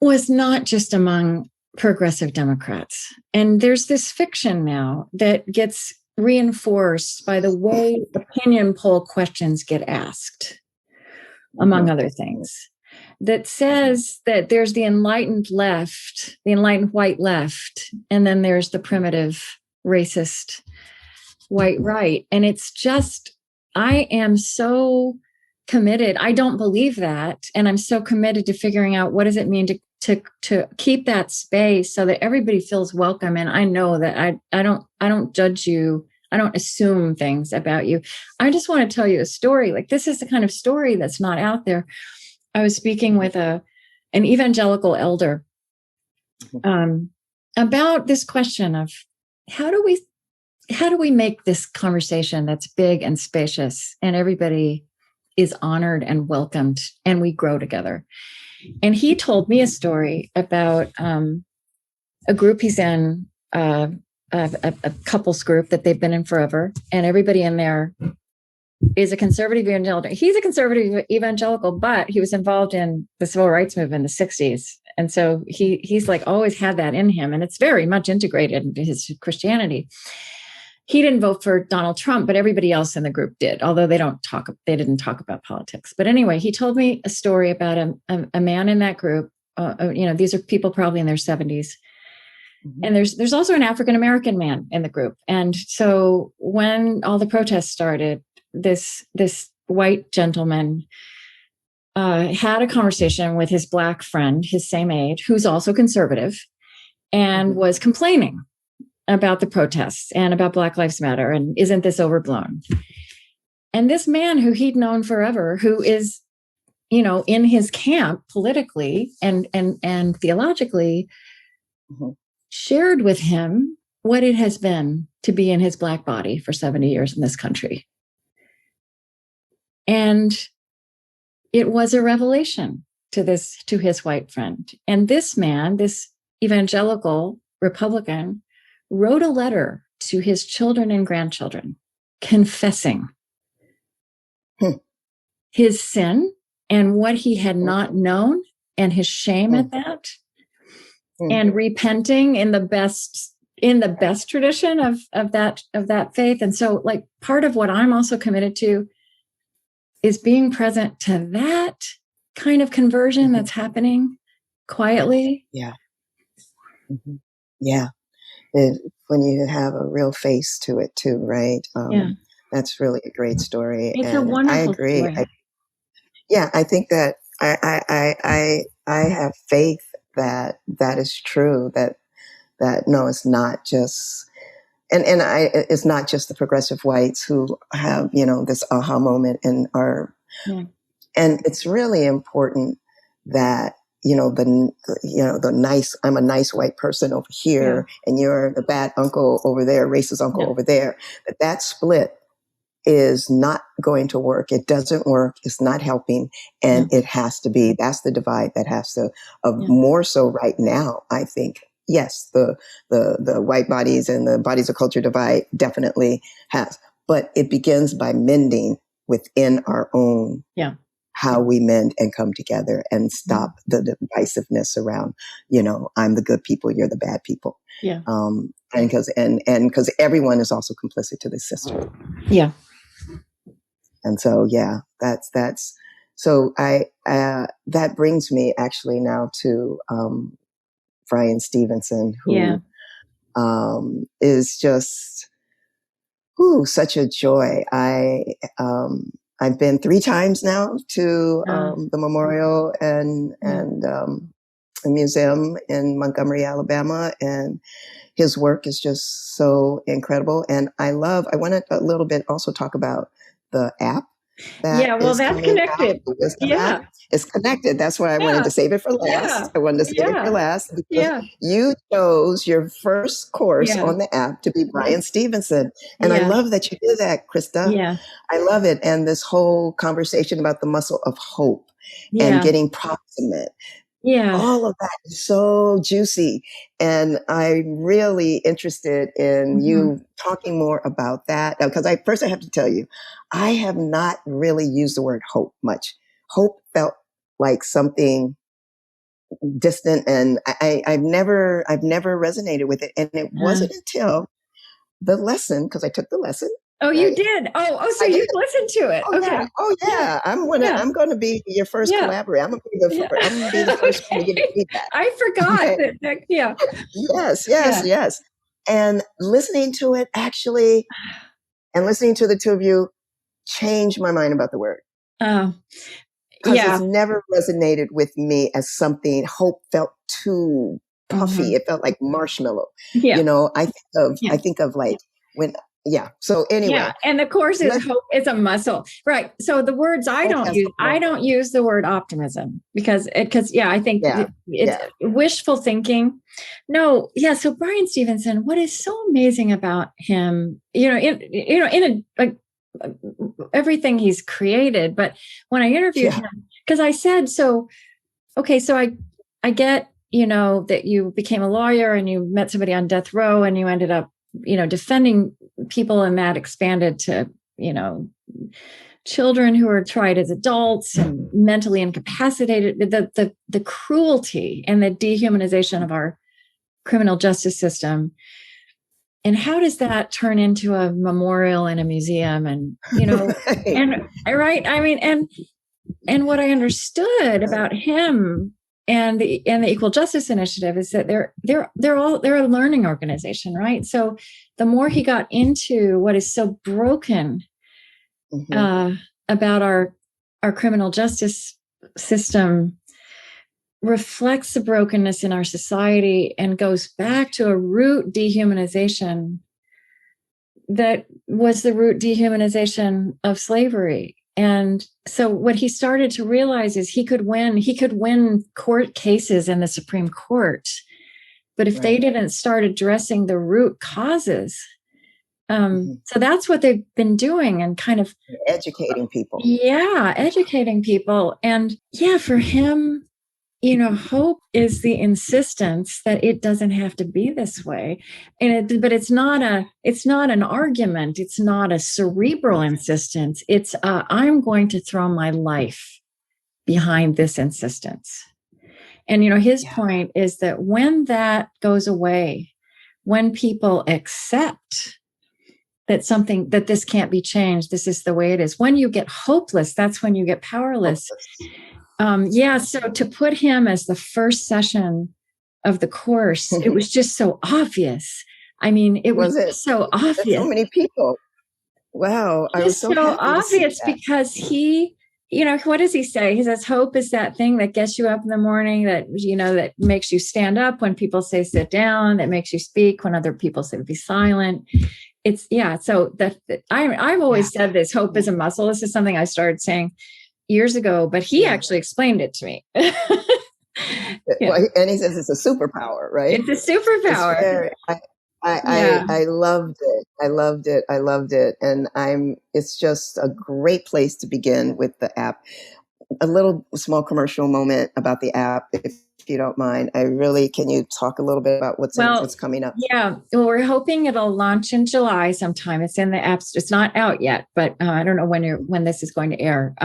was not just among progressive Democrats. And there's this fiction now that gets reinforced by the way opinion poll questions get asked, among other things, that says that there's the enlightened left, the enlightened white left, and then there's the primitive, racist white right. And it's just, I am so committed. I don't believe that. And I'm so committed to figuring out what does it mean to keep that space so that everybody feels welcome. And I know that I don't judge you. I don't assume things about you. I just want to tell you a story. Like, this is the kind of story that's not out there. I was speaking with an evangelical elder about this question of how do we make this conversation that's big and spacious and everybody is honored and welcomed and we grow together. And he told me a story about a group he's in, a couples group that they've been in forever. And everybody in there is a conservative evangelical. He's a conservative evangelical, but he was involved in the civil rights movement in the 60s. And so he's like always had that in him. And it's very much integrated into his Christianity. He didn't vote for Donald Trump, but everybody else in the group did, although they didn't talk about politics. But anyway, he told me a story about a man in that group. These are people probably in their 70s. And there's also an African-American man in the group. And so when all the protests started, this white gentleman had a conversation with his Black friend, his same age, who's also conservative, and was complaining about the protests and about Black Lives Matter. And isn't this overblown? And this man who he'd known forever, who is, in his camp politically and theologically, shared with him what it has been to be in his Black body for 70 years in this country. And it was a revelation to his white friend. And this man, this evangelical Republican, wrote a letter to his children and grandchildren confessing his sin and what he had not known and his shame at that, and repenting in the best tradition of that faith. And so, like, part of what I'm also committed to is being present to that kind of conversion that's happening quietly. Yeah. Mm-hmm. Yeah. When you have a real face to it too, right? That's really a great story. It's a wonderful I agree. story. I think that I have faith that is true, that no, it's not just, it's not just the progressive whites who have, this aha moment and are, and it's really important that, the nice, I'm a nice white person over here, and you're the bad uncle over there, racist uncle over there, that split is not going to work. It doesn't work. It's not helping. And it has to be, that's the divide that has to, more so right now, I think. Yes, the white bodies and the bodies of culture divide definitely has, but it begins by mending within our own, how we mend and come together and stop the divisiveness around, I'm the good people, you're the bad people. Yeah. And because everyone is also complicit to this system. Yeah. And so, that's, so that brings me actually now to, Bryan Stevenson, who, is just, such a joy. I've been 3 times now to, the memorial and a museum in Montgomery, Alabama, and his work is just so incredible. And I want to a little bit also talk about the app. That's connected. App. It's connected. That's why I wanted to save it for last. I wanted to save it for last because you chose your first course on the app to be Bryan Stevenson. And I love that you did that, Krista. Yeah. I love it. And this whole conversation about the muscle of hope and getting proximate. Yeah. All of that is so juicy. And I'm really interested in you talking more about that. Because first I have to tell you, I have not really used the word hope much. Hope felt like something distant, and I've never resonated with it. And it wasn't until the lesson, because I took the lesson. Oh, you did? So you listened to it. Okay. Yeah. I'm going to be your first collaborator. I'm going to be the first one to give feedback. I forgot that. Yeah. Yes. And listening to it actually, and listening to the two of you changed my mind about the word. Because it's never resonated with me as something. Hope felt too puffy. It felt like marshmallow. Yeah. I think of like when. Yeah. So anyway. And the course is hope. It's a muscle, right? So the words I don't use the word optimism because I think it's wishful thinking. No. Yeah. So Bryan Stevenson, what is so amazing about him, everything he's created, but when I interviewed him, because I said, so I get, that you became a lawyer and you met somebody on death row and you ended up, defending people, and that expanded to, children who are tried as adults and mentally incapacitated, the cruelty and the dehumanization of our criminal justice system. And how does that turn into a memorial and a museum? And, and what I understood about him and the Equal Justice Initiative is that they're a learning organization, right? So the more he got into what is so broken about our criminal justice system, reflects the brokenness in our society and goes back to a root dehumanization that was the root dehumanization of slavery. And so what he started to realize is he could win court cases in the Supreme Court. But if they didn't start addressing the root causes So that's what they've been doing, and kind of educating people. Yeah, educating people. And yeah, for him, hope is the insistence that it doesn't have to be this way. But it's not an argument. It's not a cerebral insistence. It's I'm going to throw my life behind this insistence. And his point is that when that goes away, when people accept that this can't be changed, this is the way it is. When you get hopeless, that's when you get powerless. So to put him as the first session of the course, it was just so obvious. I mean, it was so obvious. There's so many people. Wow. I was so obvious because he, what does he say? He says, hope is that thing that gets you up in the morning, that, that makes you stand up when people say sit down, that makes you speak when other people say be silent. So I've always said this, hope is a muscle. This is something I started saying years ago, but he actually explained it to me. Well, and he says it's a superpower, right? It's a superpower. I loved it. I loved it. And it's just a great place to begin with the app. A little small commercial moment about the app, if you don't mind. Can you talk a little bit about what's coming up? Yeah. Well, we're hoping it'll launch in July sometime. It's in the apps. It's not out yet, but I don't know when this is going to air.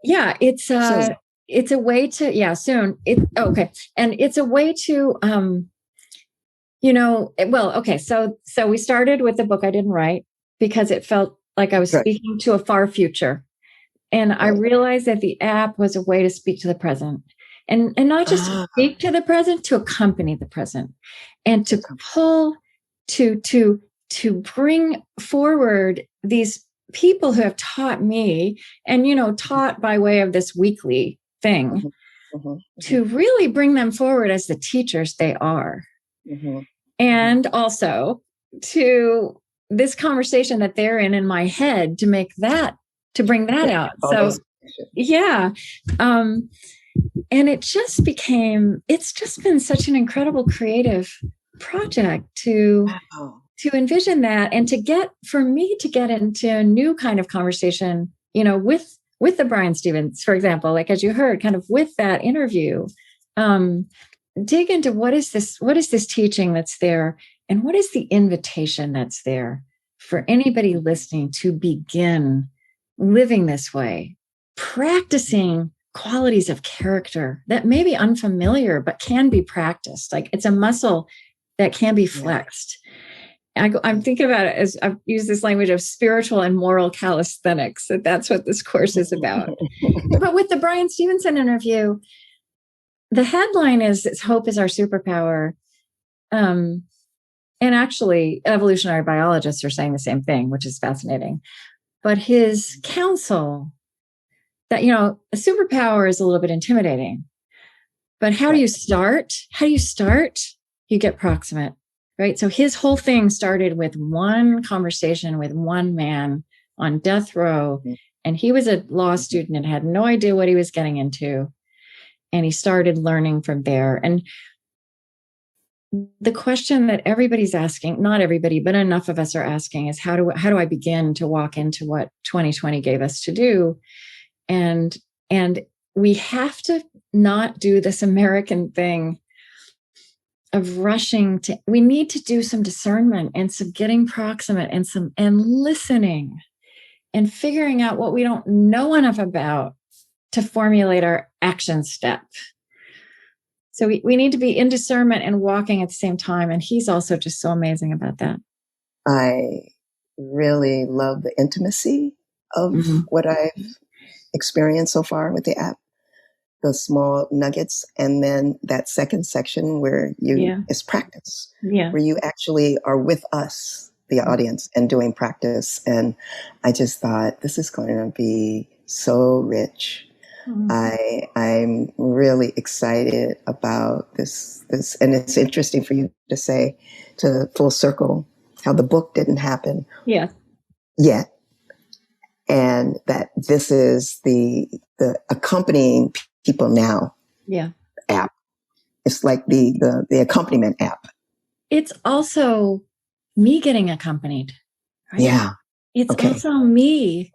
It's a way to, soon. And it's a way to, so we started with the book I didn't write because it felt like I was speaking to a far future. And I realized that the app was a way to speak to the present, and not just to speak to the present, to accompany the present, and to pull, to bring forward these people who have taught me, and, taught by way of this weekly thing, to really bring them forward as the teachers they are. And also to this conversation that they're in my head, to bring that out. So, and it's just been such an incredible creative project to envision that, and for me to get into a new kind of conversation, with the Brian Stevens, for example, like as you heard, kind of with that interview, dig into what is this teaching that's there, and what is the invitation that's there for anybody listening to begin living this way, practicing qualities of character that may be unfamiliar, but can be practiced. Like it's a muscle that can be flexed. I'm thinking about it as I've used this language of spiritual and moral calisthenics, that's what this course is about. But with the Brian Stevenson interview, the headline is hope is our superpower. And actually, evolutionary biologists are saying the same thing, which is fascinating. But his counsel that, a superpower is a little bit intimidating. But how do you start? You get proximate, right? So his whole thing started with one conversation with one man on death row. And he was a law student and had no idea what he was getting into. And he started learning from there. And the question that everybody's asking, not everybody, but enough of us are asking, is how do I begin to walk into what 2020 gave us to do? And we have to not do this American thing of rushing to, we need to do some discernment and some getting proximate and listening and figuring out what we don't know enough about to formulate our action step. So we need to be in discernment and walking at the same time. And he's also just so amazing about that. I really love the intimacy of what I've experienced so far with the app, the small nuggets. And then that second section where it's practice, where you actually are with us, the audience, and doing practice. And I just thought, this is going to be so rich. I'm really excited about this, and it's interesting for you to say, to full circle, how the book didn't happen yet, and that this is the accompanying people now app. It's like the accompaniment app. It's also me getting accompanied. Right? Yeah. It's Okay. also me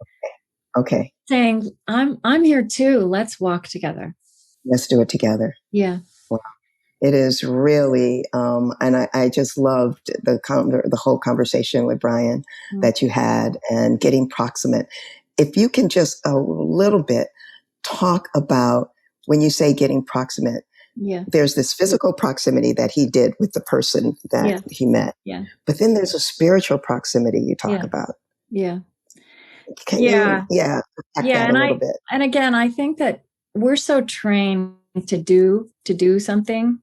Okay. saying, I'm here too. Let's walk together. Let's do it together. Yeah. Wow. It is really, and I just loved the whole conversation with Brian that you had, and getting proximate. If you can just a little bit talk about when you say getting proximate, there's this physical proximity that he did with the person that he met. Yeah. But then there's a spiritual proximity you talk about. Yeah. Can you unpack that a little bit? And again, I think that we're so trained to do something,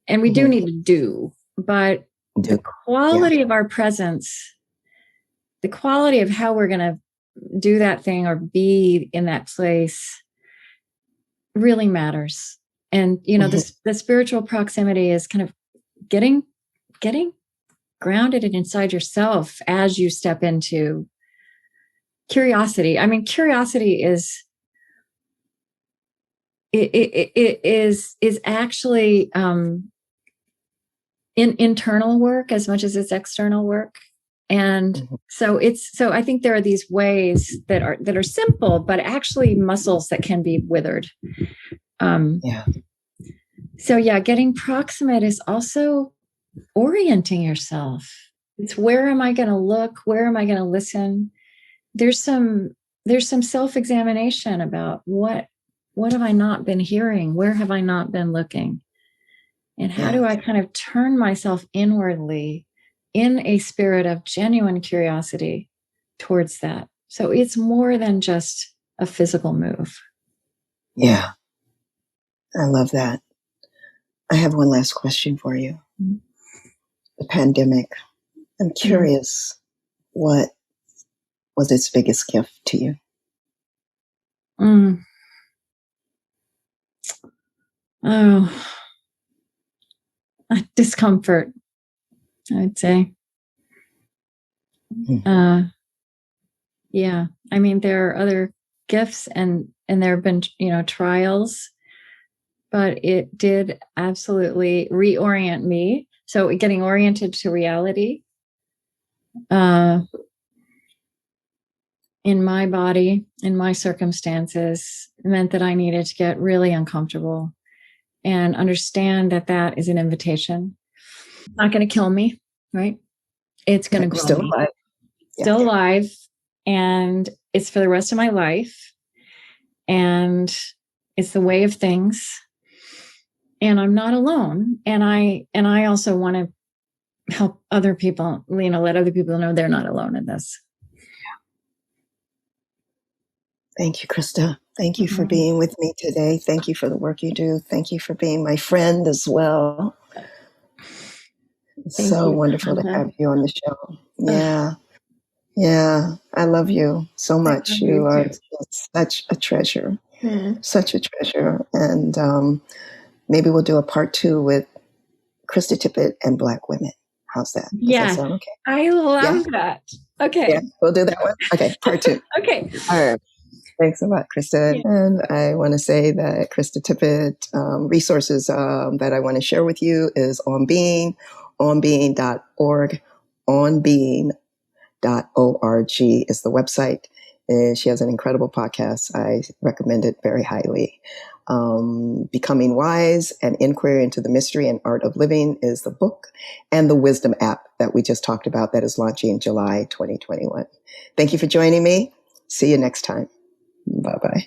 and we do need to do, but the quality of our presence, the quality of how we're going to do that thing or be in that place really matters. And, the spiritual proximity is kind of getting grounded inside yourself as you step into curiosity. I mean, curiosity is actually in internal work as much as it's external work. And so I think there are these ways that are simple, but actually muscles that can be withered. So getting proximate is also orienting yourself. It's where am I going to look? Where am I going to listen? There's some self-examination about what have I not been hearing? Where have I not been looking? And how do I kind of turn myself inwardly in a spirit of genuine curiosity towards that? So it's more than just a physical move. Yeah. I love that. I have one last question for you. Mm-hmm. The pandemic. I'm curious, what was its biggest gift to you? Oh, discomfort, I would say. Yeah. I mean, there are other gifts and there have been, trials, but it did absolutely reorient me. So getting oriented to reality, in my body, in my circumstances, meant that I needed to get really uncomfortable and understand that is an invitation. It's not going to kill me, right? It's going to grow still me. Alive. Still alive. And it's for the rest of my life. And it's the way of things. And I'm not alone. And I also want to help other people, let other people know they're not alone in this. Thank you, Krista. Thank you for being with me today. Thank you for the work you do. Thank you for being my friend as well. It's so wonderful to have you on the show. Yeah. Yeah. I love you so much. You are such a treasure. Such a treasure. And maybe we'll do a part 2 with Krista Tippett and Black women. How's that? Does that sound okay? I love that. Okay. Yeah, we'll do that one. Okay, part 2. Okay. All right. Thanks a lot, Krista. Yeah. And I want to say that Krista Tippett resources that I want to share with you is On Being, onbeing.org, onbeing.org is the website. She has an incredible podcast. I recommend it very highly. Becoming Wise, an Inquiry into the Mystery and Art of Living is the book, and the Wisdom app that we just talked about that is launching in July 2021. Thank you for joining me. See you next time. Bye-bye.